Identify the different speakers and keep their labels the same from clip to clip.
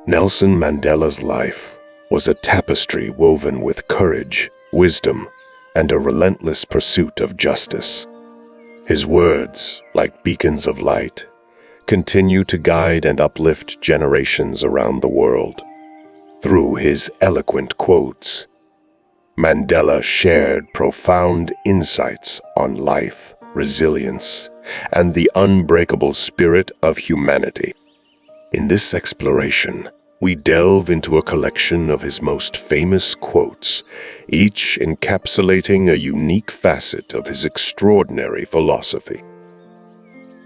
Speaker 1: Nelson Mandela's life was a tapestry woven with courage, wisdom, and a relentless pursuit of justice. His words, like beacons of light, continue to guide and uplift generations around the world. Through his eloquent quotes, Mandela shared profound insights on life, resilience, and the unbreakable spirit of humanity. In this exploration, we delve into a collection of his most famous quotes, each encapsulating a unique facet of his extraordinary philosophy.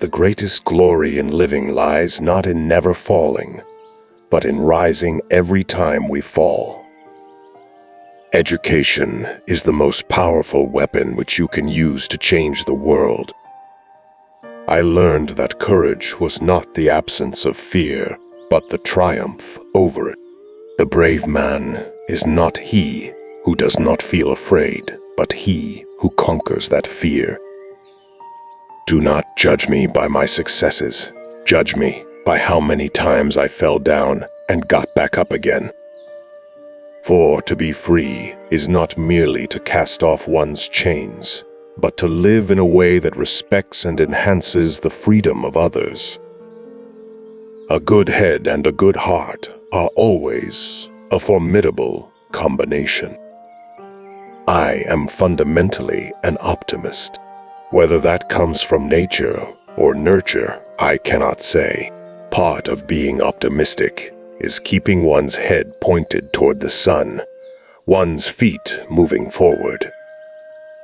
Speaker 1: The greatest glory in living lies not in never falling, but in rising every time we fall. Education is the most powerful weapon which you can use to change the world. I learned that courage was not the absence of fear, but the triumph over it. The brave man is not he who does not feel afraid, but he who conquers that fear. Do not judge me by my successes. Judge me by how many times I fell down and got back up again. For to be free is not merely to cast off one's chains, but to live in a way that respects and enhances the freedom of others. A good head and a good heart are always a formidable combination. I am fundamentally an optimist. Whether that comes from nature or nurture, I cannot say. Part of being optimistic is keeping one's head pointed toward the sun, one's feet moving forward.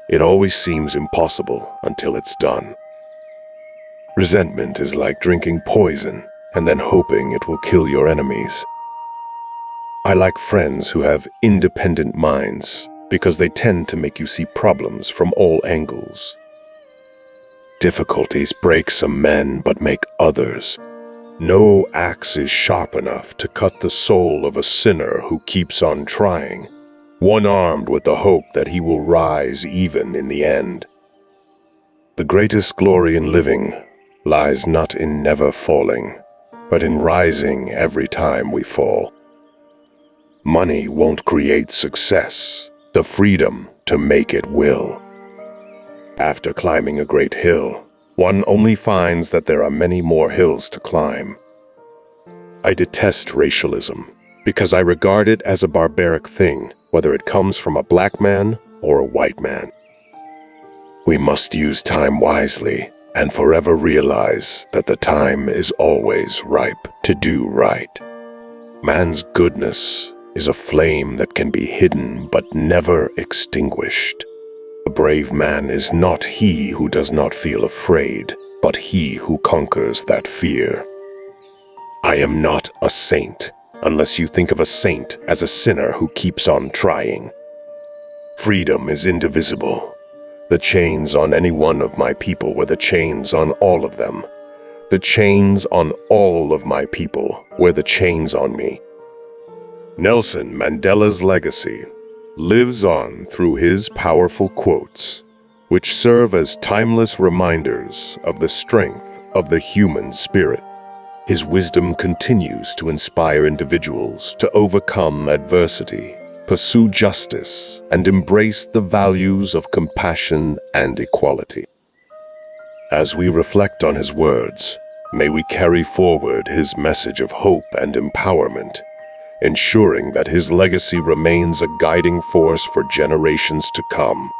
Speaker 1: It always seems impossible until it's done. Resentment is like drinking poison and then hoping it will kill your enemies. I like friends who have independent minds because they tend to make you see problems from all angles. Difficulties break some men but make others. No axe is sharp enough to cut the soul of a sinner who keeps on trying, one-armed with the hope that he will rise even in the end. The greatest glory in living lies not in never falling, but in rising every time we fall. Money won't create success. The freedom to make it will. After climbing a great hill, one only finds that there are many more hills to climb. I detest racialism because I regard it as a barbaric thing, whether it comes from a black man or a white man. We must use time wisely and forever realize that the time is always ripe to do right. Man's goodness is a flame that can be hidden but never extinguished. A brave man is not he who does not feel afraid, but he who conquers that fear. I am not a saint, unless you think of a saint as a sinner who keeps on trying. Freedom is indivisible. The chains on any one of my people were the chains on all of them. The chains on all of my people were the chains on me. Nelson Mandela's legacy lives on through his powerful quotes, which serve as timeless reminders of the strength of the human spirit. His wisdom continues to inspire individuals to overcome adversity, pursue justice, and embrace the values of compassion and equality. As we reflect on his words, may we carry forward his message of hope and empowerment, ensuring that his legacy remains a guiding force for generations to come.